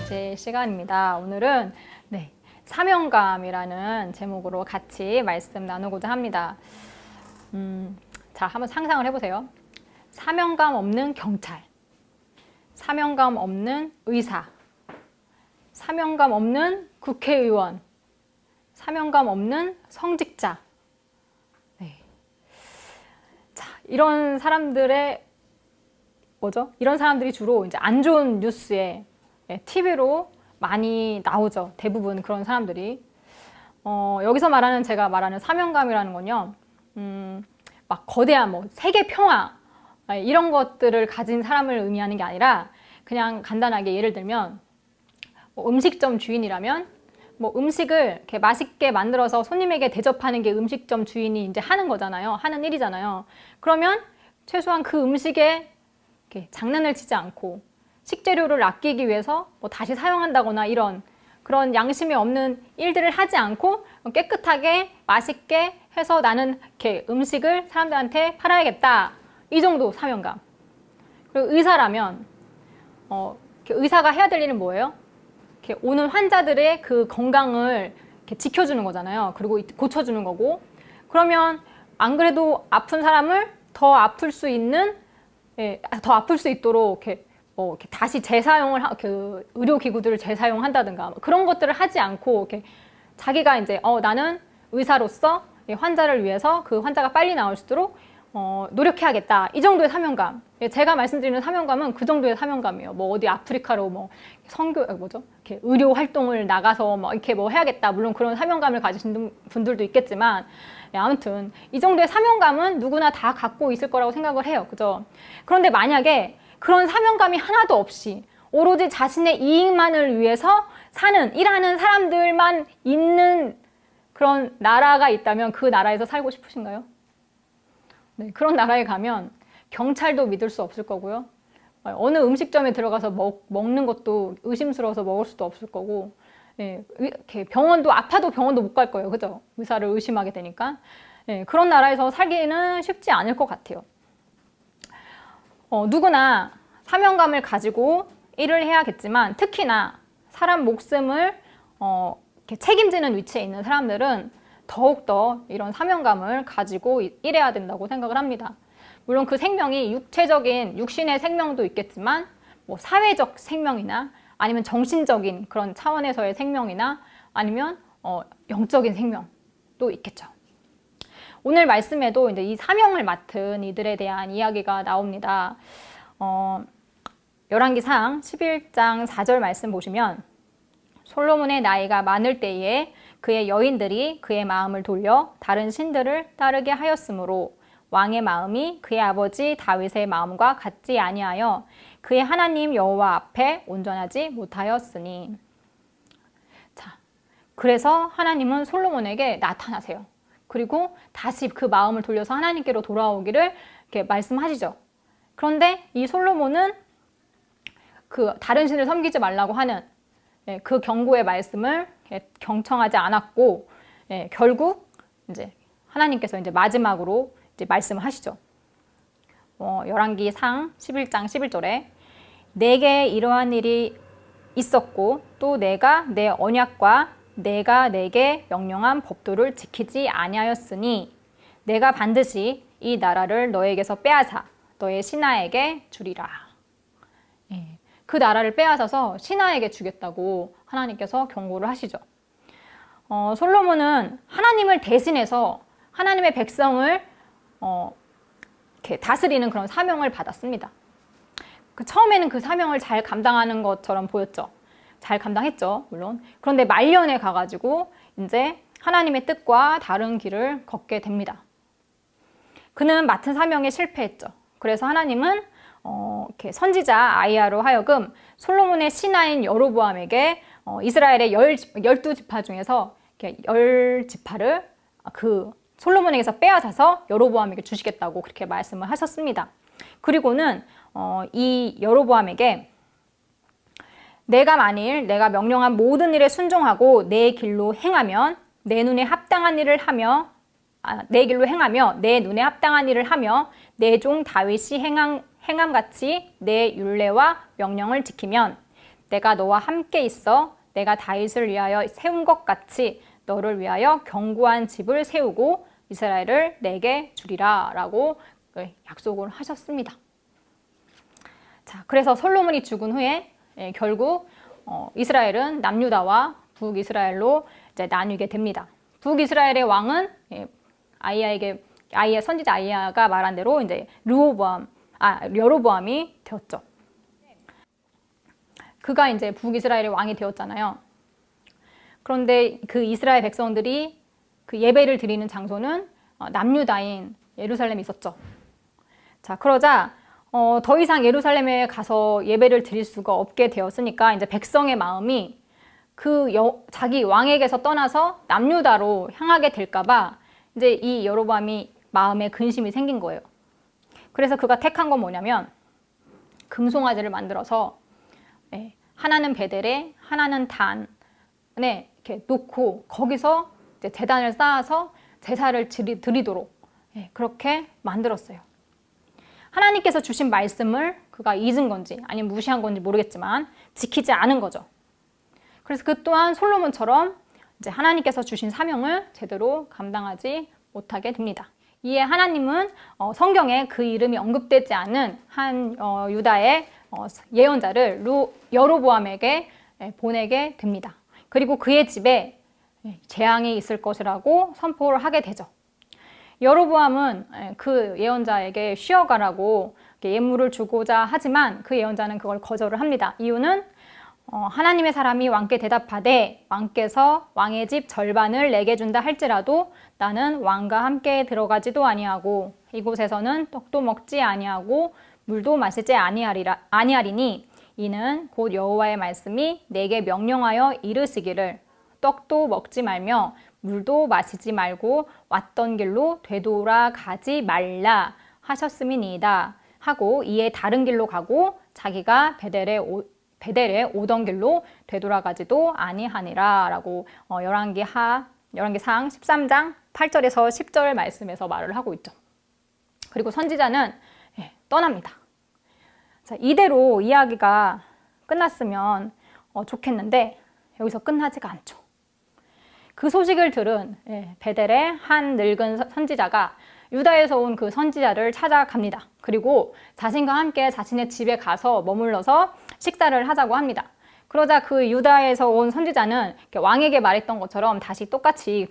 번째 시간입니다. 오늘은 사명감이라는 제목으로 같이 말씀 나누고자 합니다. 자, 한번 상상을 해보세요. 사명감 없는 경찰, 사명감 없는 의사, 사명감 없는 국회의원, 사명감 없는 성직자. 자, 이런 사람들의 이런 사람들이 주로 이제 안 좋은 뉴스에 TV로 많이 나오죠. 대부분 그런 사람들이. 여기서 제가 말하는 사명감이라는 건요, 막 거대한 세계 평화 이런 것들을 가진 사람을 의미하는 게 아니라 그냥 간단하게 예를 들면 음식점 주인이라면 음식을 이렇게 맛있게 만들어서 손님에게 대접하는 게 음식점 주인이 이제 하는 거잖아요. 하는 일이잖아요. 그러면 최소한 그 음식에 이렇게 장난을 치지 않고 식재료를 아끼기 위해서 다시 사용한다거나 이런 그런 양심이 없는 일들을 하지 않고 깨끗하게 맛있게 해서 나는 이렇게 음식을 사람들한테 팔아야겠다. 이 정도 사명감. 그리고 의사라면 의사가 해야 될 일은 뭐예요? 이렇게 오는 환자들의 그 건강을 이렇게 지켜주는 거잖아요. 그리고 고쳐주는 거고. 그러면 안 그래도 아픈 사람을 더 아플 수 있도록 이렇게 다시 재사용을 의료기구들을 재사용한다든가 그런 것들을 하지 않고 이렇게 자기가 이제 나는 의사로서 환자를 위해서 그 환자가 빨리 나을 수 있도록 노력해야겠다. 이 정도의 사명감. 제가 말씀드리는 사명감은 그 정도의 사명감이에요. 어디 아프리카로 이렇게 의료 활동을 나가서 이렇게 해야겠다. 물론 그런 사명감을 가지신 분들도 있겠지만, 아무튼 이 정도의 사명감은 누구나 다 갖고 있을 거라고 생각을 해요. 그죠? 그런데 만약에 그런 사명감이 하나도 없이 오로지 자신의 이익만을 위해서 일하는 사람들만 있는 그런 나라가 있다면 그 나라에서 살고 싶으신가요? 네, 그런 나라에 가면 경찰도 믿을 수 없을 거고요. 어느 음식점에 들어가서 먹는 것도 의심스러워서 먹을 수도 없을 거고, 이렇게 아파도 병원도 못 갈 거예요. 그죠? 의사를 의심하게 되니까. 그런 나라에서 살기는 쉽지 않을 것 같아요. 누구나 사명감을 가지고 일을 해야겠지만, 특히나 사람 목숨을 이렇게 책임지는 위치에 있는 사람들은 더욱더 이런 사명감을 가지고 일해야 된다고 생각을 합니다. 물론 그 생명이 육신의 생명도 있겠지만 사회적 생명이나 아니면 정신적인 그런 차원에서의 생명이나 아니면 영적인 생명도 있겠죠. 오늘 말씀에도 이제 이 사명을 맡은 이들에 대한 이야기가 나옵니다. 열왕기상 11장 4절 말씀 보시면 솔로몬의 나이가 많을 때에 그의 여인들이 그의 마음을 돌려 다른 신들을 따르게 하였으므로 왕의 마음이 그의 아버지 다윗의 마음과 같지 아니하여 그의 하나님 여호와 앞에 온전하지 못하였으니. 자, 그래서 하나님은 솔로몬에게 나타나세요. 그리고 다시 그 마음을 돌려서 하나님께로 돌아오기를 이렇게 말씀하시죠. 그런데 이 솔로몬은 그 다른 신을 섬기지 말라고 하는 그 경고의 말씀을 경청하지 않았고, 결국 이제 하나님께서 이제 마지막으로 이제 말씀을 하시죠. 열왕기상 11장 11절에 내게 이러한 일이 있었고 또 내가 내 언약과 내가 내게 명령한 법도를 지키지 아니하였으니 내가 반드시 이 나라를 너에게서 빼앗아 너의 신하에게 주리라. 그 나라를 빼앗아서 신하에게 주겠다고 하나님께서 경고를 하시죠. 솔로몬은 하나님을 대신해서 하나님의 백성을 이렇게 다스리는 그런 사명을 받았습니다. 처음에는 그 사명을 잘 감당하는 것처럼 보였죠. 잘 감당했죠, 물론. 그런데 말년에 가가지고 이제 하나님의 뜻과 다른 길을 걷게 됩니다. 그는 맡은 사명에 실패했죠. 그래서 하나님은 이렇게 선지자 아이야로 하여금 솔로몬의 신하인 여로보암에게 이스라엘의 12지파 중에서 이렇게 10지파를 그 솔로몬에게서 빼앗아서 여로보암에게 주시겠다고 그렇게 말씀을 하셨습니다. 그리고는 이 여로보암에게 내가 명령한 모든 일에 순종하고 내 길로 행하면 내 눈에 합당한 일을 하며 내 길로 행하며 내 눈에 합당한 일을 하며 내 종 다윗이 행함같이 내 율례와 명령을 지키면 내가 너와 함께 있어 내가 다윗을 위하여 세운 것 같이 너를 위하여 견고한 집을 세우고 이스라엘을 내게 주리라 라고 약속을 하셨습니다. 자, 그래서 솔로몬이 죽은 후에 결국 이스라엘은 남유다와 북이스라엘로 이제 나뉘게 됩니다. 북이스라엘의 왕은 아이야 선지자 아이야가 말한 대로 이제 여로보암이 되었죠. 그가 이제 북이스라엘의 왕이 되었잖아요. 그런데 그 이스라엘 백성들이 그 예배를 드리는 장소는 남유다인 예루살렘에 있었죠. 자, 그러자 더 이상 예루살렘에 가서 예배를 드릴 수가 없게 되었으니까 이제 백성의 마음이 자기 왕에게서 떠나서 남유다로 향하게 될까봐 이제 이 여로보암이 마음에 근심이 생긴 거예요. 그래서 그가 택한 건 뭐냐면 금송아지를 만들어서 하나는 베델에 하나는 단에 이렇게 놓고 거기서 이제 제단을 쌓아서 제사를 드리도록 그렇게 만들었어요. 하나님께서 주신 말씀을 그가 잊은 건지 아니면 무시한 건지 모르겠지만 지키지 않은 거죠. 그래서 그 또한 솔로몬처럼 이제 하나님께서 주신 사명을 제대로 감당하지 못하게 됩니다. 이에 하나님은 성경에 그 이름이 언급되지 않은 한 유다의 예언자를 여로보암에게 보내게 됩니다. 그리고 그의 집에 재앙이 있을 것이라고 선포를 하게 되죠. 여로보암은 그 예언자에게 쉬어가라고 예물을 주고자 하지만 그 예언자는 그걸 거절을 합니다. 이유는 하나님의 사람이 왕께 대답하되 왕께서 왕의 집 절반을 내게 준다 할지라도 나는 왕과 함께 들어가지도 아니하고 이곳에서는 떡도 먹지 아니하고 물도 마시지 아니하리니 이는 곧 여호와의 말씀이 내게 명령하여 이르시기를 떡도 먹지 말며 물도 마시지 말고 왔던 길로 되돌아가지 말라 하셨음이니이다 하고 이에 다른 길로 가고 자기가 베델에 오던 길로 되돌아가지도 아니하니라 라고 열왕기상 13장 8절에서 10절 말씀에서 말을 하고 있죠. 그리고 선지자는 떠납니다. 자, 이대로 이야기가 끝났으면 좋겠는데 여기서 끝나지가 않죠. 그 소식을 들은 베델의 한 늙은 선지자가 유다에서 온 그 선지자를 찾아갑니다. 그리고 자신과 함께 자신의 집에 가서 머물러서 식사를 하자고 합니다. 그러자 그 유다에서 온 선지자는 왕에게 말했던 것처럼 다시 똑같이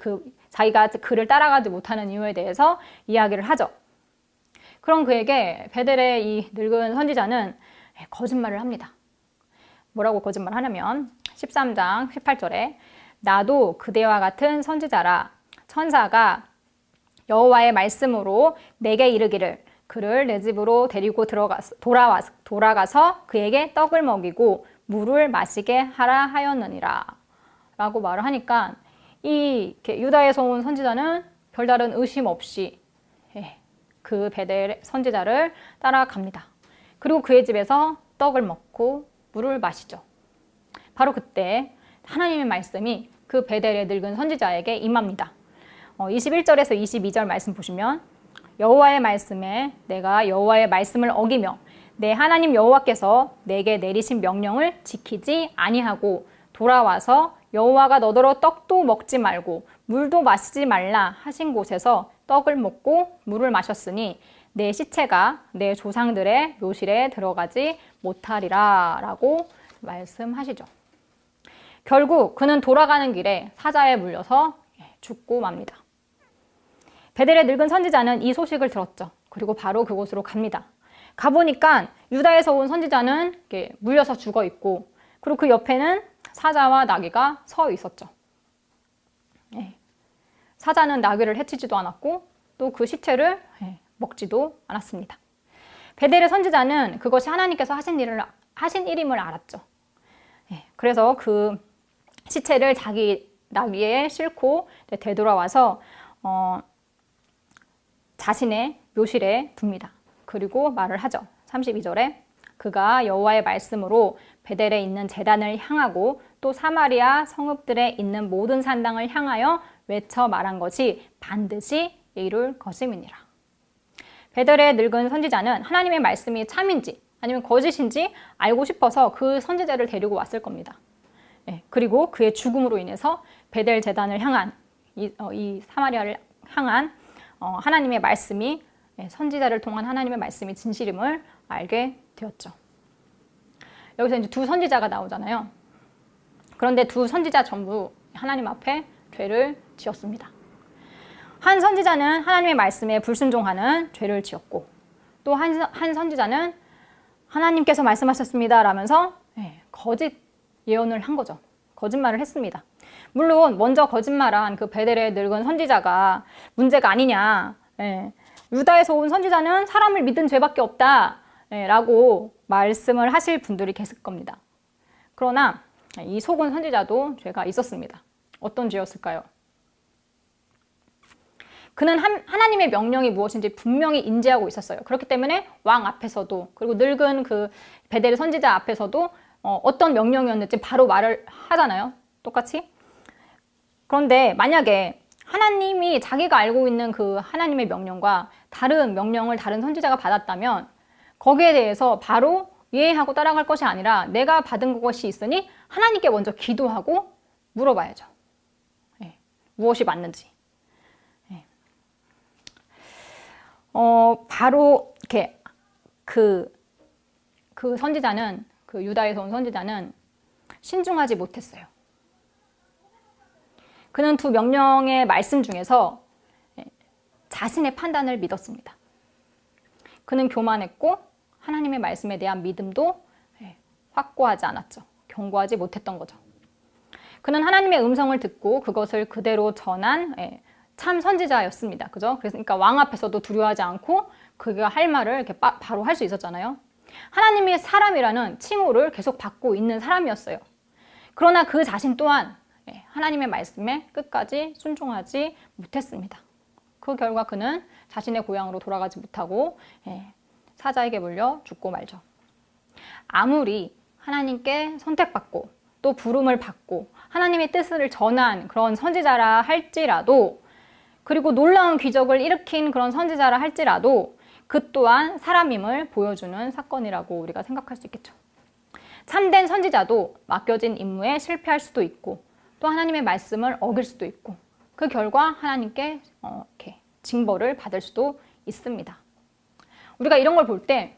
자기가 그를 따라가지 못하는 이유에 대해서 이야기를 하죠. 그럼 그에게 베델의 이 늙은 선지자는 거짓말을 합니다. 뭐라고 거짓말하냐면 13장 18절에 나도 그대와 같은 선지자라 천사가 여호와의 말씀으로 내게 이르기를 그를 내 집으로 데리고 돌아가서 그에게 떡을 먹이고 물을 마시게 하라 하였느니라 라고 말을 하니까 이 유다에서 온 선지자는 별다른 의심 없이 그 베델 선지자를 따라갑니다. 그리고 그의 집에서 떡을 먹고 물을 마시죠. 바로 그때 하나님의 말씀이 그 베델의 늙은 선지자에게 임합니다. 21절에서 22절 말씀 보시면 여호와의 말씀에 내가 여호와의 말씀을 어기며 내 하나님 여호와께서 내게 내리신 명령을 지키지 아니하고 돌아와서 여호와가 너더러 떡도 먹지 말고 물도 마시지 말라 하신 곳에서 떡을 먹고 물을 마셨으니 내 시체가 내 조상들의 묘실에 들어가지 못하리라 라고 말씀하시죠. 결국 그는 돌아가는 길에 사자에 물려서 죽고 맙니다. 베델의 늙은 선지자는 이 소식을 들었죠. 그리고 바로 그곳으로 갑니다. 가보니까 유다에서 온 선지자는 물려서 죽어 있고 그리고 그 옆에는 사자와 나귀가 서 있었죠. 사자는 나귀를 해치지도 않았고 또 그 시체를 먹지도 않았습니다. 베델의 선지자는 그것이 하나님께서 하신 일임을 알았죠. 그래서 그 시체를 자기 나귀에 싣고 되돌아와서 자신의 묘실에 둡니다. 그리고 말을 하죠. 32절에 그가 여호와의 말씀으로 베델에 있는 제단을 향하고 또 사마리아 성읍들에 있는 모든 산당을 향하여 외쳐 말한 것이 반드시 이룰 것임이니라. 베델의 늙은 선지자는 하나님의 말씀이 참인지 아니면 거짓인지 알고 싶어서 그 선지자를 데리고 왔을 겁니다. 예, 그리고 그의 죽음으로 인해서 베델 제단을 향한 이 사마리아를 향한 하나님의 말씀이 선지자를 통한 하나님의 말씀이 진실임을 알게 되었죠. 여기서 이제 두 선지자가 나오잖아요. 그런데 두 선지자 전부 하나님 앞에 죄를 지었습니다. 한 선지자는 하나님의 말씀에 불순종하는 죄를 지었고 또 한 선지자는 하나님께서 말씀하셨습니다 라면서 거짓 예언을 한 거죠. 거짓말을 했습니다. 물론 먼저 거짓말한 그 베델의 늙은 선지자가 문제가 아니냐, 유다에서 온 선지자는 사람을 믿은 죄밖에 없다 라고 말씀을 하실 분들이 계실 겁니다. 그러나 이 속은 선지자도 죄가 있었습니다. 어떤 죄였을까요? 그는 하나님의 명령이 무엇인지 분명히 인지하고 있었어요. 그렇기 때문에 왕 앞에서도 그리고 늙은 그 베델 선지자 앞에서도 어떤 명령이었는지 바로 말을 하잖아요. 똑같이. 그런데 만약에 하나님이 자기가 알고 있는 그 하나님의 명령과 다른 명령을 다른 선지자가 받았다면 거기에 대해서 바로 이해하고 따라갈 것이 아니라 내가 받은 것이 있으니 하나님께 먼저 기도하고 물어봐야죠. 무엇이 맞는지. 바로 이렇게 그 선지자는 그 유다에서 온 선지자는 신중하지 못했어요. 그는 두 명령의 말씀 중에서 자신의 판단을 믿었습니다. 그는 교만했고 하나님의 말씀에 대한 믿음도 확고하지 않았죠. 견고하지 못했던 거죠. 그는 하나님의 음성을 듣고 그것을 그대로 전한 참 선지자였습니다. 그죠? 그러니까 왕 앞에서도 두려워하지 않고 그가 할 말을 이렇게 바로 할 수 있었잖아요. 하나님의 사람이라는 칭호를 계속 받고 있는 사람이었어요. 그러나 그 자신 또한 하나님의 말씀에 끝까지 순종하지 못했습니다. 그 결과 그는 자신의 고향으로 돌아가지 못하고 사자에게 물려 죽고 말죠. 아무리 하나님께 선택받고 또 부름을 받고 하나님의 뜻을 전한 그런 선지자라 할지라도 그리고 놀라운 기적을 일으킨 그런 선지자라 할지라도 그 또한 사람임을 보여주는 사건이라고 우리가 생각할 수 있겠죠. 참된 선지자도 맡겨진 임무에 실패할 수도 있고 또 하나님의 말씀을 어길 수도 있고 그 결과 하나님께 이렇게 징벌을 받을 수도 있습니다. 우리가 이런 걸 볼 때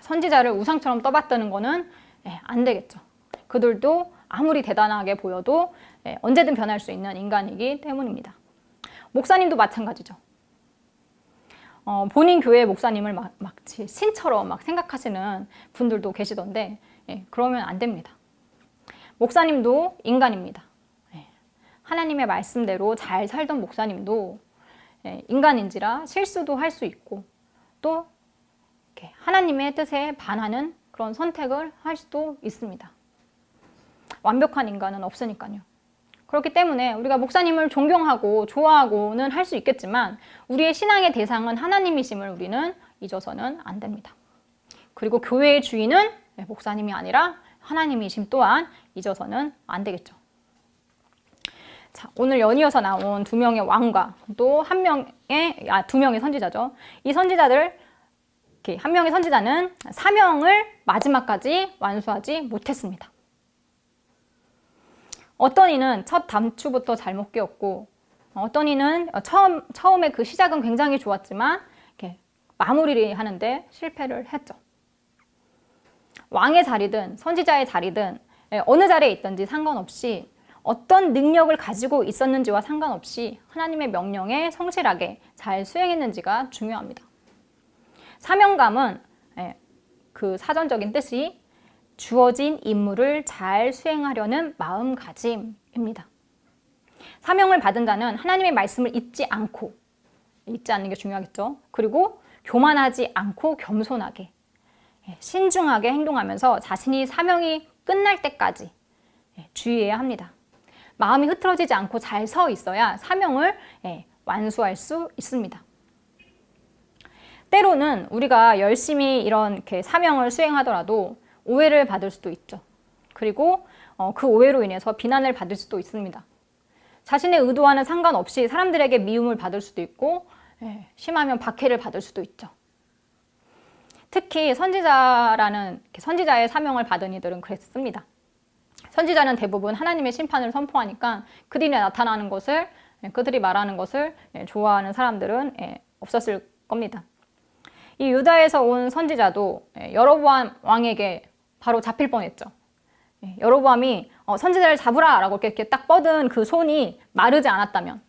선지자를 우상처럼 떠받드는 거는 안 되겠죠. 그들도 아무리 대단하게 보여도 언제든 변할 수 있는 인간이기 때문입니다. 목사님도 마찬가지죠. 본인 교회 목사님을 마치 신처럼 막 생각하시는 분들도 계시던데 그러면 안 됩니다. 목사님도 인간입니다. 하나님의 말씀대로 잘 살던 목사님도 인간인지라 실수도 할 수 있고 또 하나님의 뜻에 반하는 그런 선택을 할 수도 있습니다. 완벽한 인간은 없으니까요. 그렇기 때문에 우리가 목사님을 존경하고 좋아하고는 할 수 있겠지만 우리의 신앙의 대상은 하나님이심을 우리는 잊어서는 안 됩니다. 그리고 교회의 주인은 목사님이 아니라 하나님이심 또한 잊어서는 안 되겠죠. 자, 오늘 연이어서 나온 두 명의 왕과 또 두 명의 선지자죠. 이 선지자들, 한 명의 선지자는 사명을 마지막까지 완수하지 못했습니다. 어떤 이는 첫 단추부터 잘못 끼었고 어떤 이는 처음에 그 시작은 굉장히 좋았지만 이렇게 마무리를 하는데 실패를 했죠. 왕의 자리든 선지자의 자리든 어느 자리에 있든지 상관없이 어떤 능력을 가지고 있었는지와 상관없이 하나님의 명령에 성실하게 잘 수행했는지가 중요합니다. 사명감은 그 사전적인 뜻이 주어진 임무를 잘 수행하려는 마음가짐입니다. 사명을 받은 자는 하나님의 말씀을 잊지 않는 게 중요하겠죠. 그리고 교만하지 않고 겸손하게 신중하게 행동하면서 자신이 사명이 끝날 때까지 주의해야 합니다. 마음이 흐트러지지 않고 잘 서 있어야 사명을 완수할 수 있습니다. 때로는 우리가 열심히 이렇게 사명을 수행하더라도 오해를 받을 수도 있죠. 그리고 그 오해로 인해서 비난을 받을 수도 있습니다. 자신의 의도와는 상관없이 사람들에게 미움을 받을 수도 있고 심하면 박해를 받을 수도 있죠. 특히 선지자의 사명을 받은 이들은 그랬습니다. 선지자는 대부분 하나님의 심판을 선포하니까 그들이 나타나는 것을, 그들이 말하는 것을 좋아하는 사람들은 없었을 겁니다. 이 유다에서 온 선지자도 여로보암 왕에게 바로 잡힐 뻔했죠. 여로보암이 선지자를 잡으라 라고 이렇게 딱 뻗은 그 손이 마르지 않았다면,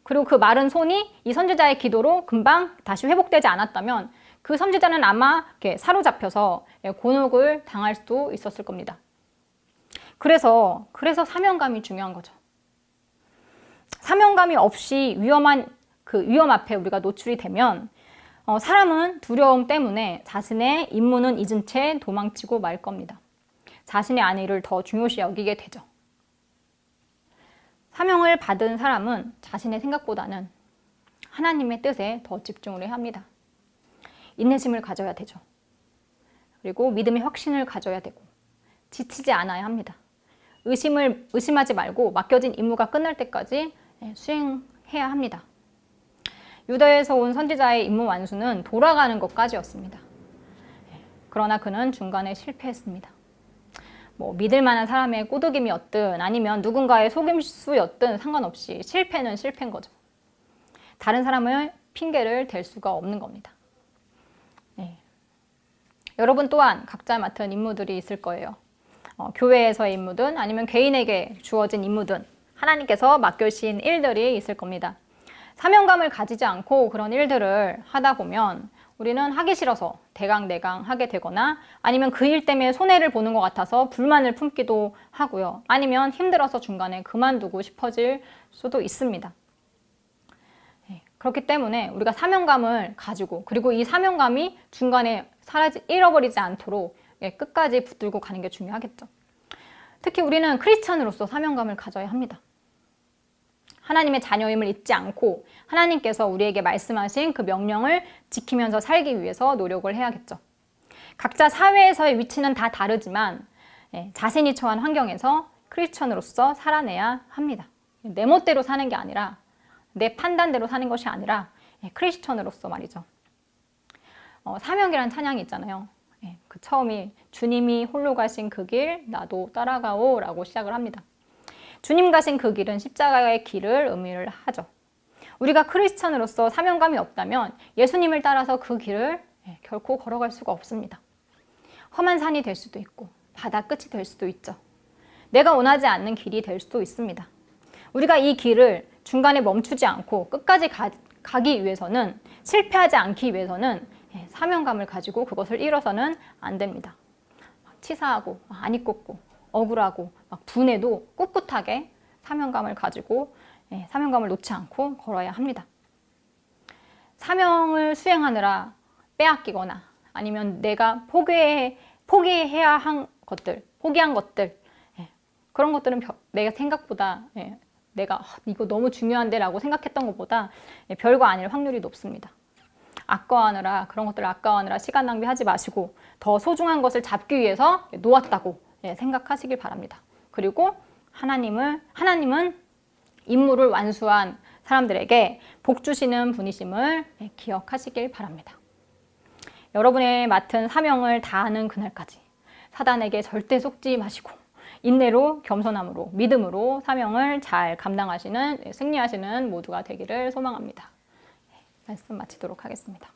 그리고 그 마른 손이 이 선지자의 기도로 금방 다시 회복되지 않았다면 그 선지자는 아마 이렇게 사로잡혀서 곤혹을 당할 수도 있었을 겁니다. 그래서 사명감이 중요한 거죠. 사명감이 없이 위험 앞에 우리가 노출이 되면 사람은 두려움 때문에 자신의 임무는 잊은 채 도망치고 말 겁니다. 자신의 안위를 더 중요시 여기게 되죠. 사명을 받은 사람은 자신의 생각보다는 하나님의 뜻에 더 집중을 해야 합니다. 인내심을 가져야 되죠. 그리고 믿음의 확신을 가져야 되고 지치지 않아야 합니다. 의심하지 말고 맡겨진 임무가 끝날 때까지 수행해야 합니다. 유다에서 온 선지자의 임무 완수는 돌아가는 것까지였습니다. 그러나 그는 중간에 실패했습니다. 믿을 만한 사람의 꼬드김이었든 아니면 누군가의 속임수였든 상관없이 실패는 실패인 거죠. 다른 사람의 핑계를 댈 수가 없는 겁니다. 여러분 또한 각자 맡은 임무들이 있을 거예요. 교회에서의 임무든 아니면 개인에게 주어진 임무든 하나님께서 맡겨주신 일들이 있을 겁니다. 사명감을 가지지 않고 그런 일들을 하다 보면 우리는 하기 싫어서 대강대강 하게 되거나 아니면 그 일 때문에 손해를 보는 것 같아서 불만을 품기도 하고요. 아니면 힘들어서 중간에 그만두고 싶어질 수도 있습니다. 그렇기 때문에 우리가 사명감을 가지고 그리고 이 사명감이 중간에 잃어버리지 않도록 끝까지 붙들고 가는 게 중요하겠죠. 특히 우리는 크리스찬으로서 사명감을 가져야 합니다. 하나님의 자녀임을 잊지 않고 하나님께서 우리에게 말씀하신 그 명령을 지키면서 살기 위해서 노력을 해야겠죠. 각자 사회에서의 위치는 다 다르지만 자신이 처한 환경에서 크리스찬으로서 살아내야 합니다. 내 멋대로 사는 게 아니라 내 판단대로 사는 것이 아니라 크리스찬으로서 말이죠. 사명이라는 찬양이 있잖아요. 그 처음이 주님이 홀로 가신 그 길 나도 따라가오 라고 시작을 합니다. 주님 가신 그 길은 십자가의 길을 의미를 하죠. 우리가 크리스찬으로서 사명감이 없다면 예수님을 따라서 그 길을 결코 걸어갈 수가 없습니다. 험한 산이 될 수도 있고 바다 끝이 될 수도 있죠. 내가 원하지 않는 길이 될 수도 있습니다. 우리가 이 길을 중간에 멈추지 않고 끝까지 가기 위해서는 실패하지 않기 위해서는 사명감을 가지고 그것을 잃어서는 안 됩니다. 치사하고 안이 꽂고 억울하고 막 분해도 꿋꿋하게 사명감을 가지고 사명감을 놓지 않고 걸어야 합니다. 사명을 수행하느라 빼앗기거나 아니면 내가 포기해야 한 것들, 포기한 것들 그런 것들은 내가 생각보다 내가 이거 너무 중요한데 라고 생각했던 것보다 별거 아닐 확률이 높습니다. 그런 것들을 아까워하느라 시간 낭비하지 마시고 더 소중한 것을 잡기 위해서 놓았다고 생각하시길 바랍니다. 그리고 하나님은 임무를 완수한 사람들에게 복 주시는 분이심을 기억하시길 바랍니다. 여러분의 맡은 사명을 다하는 그날까지 사단에게 절대 속지 마시고 인내로 겸손함으로 믿음으로 사명을 잘 감당하시는 승리하시는 모두가 되기를 소망합니다. 말씀 마치도록 하겠습니다.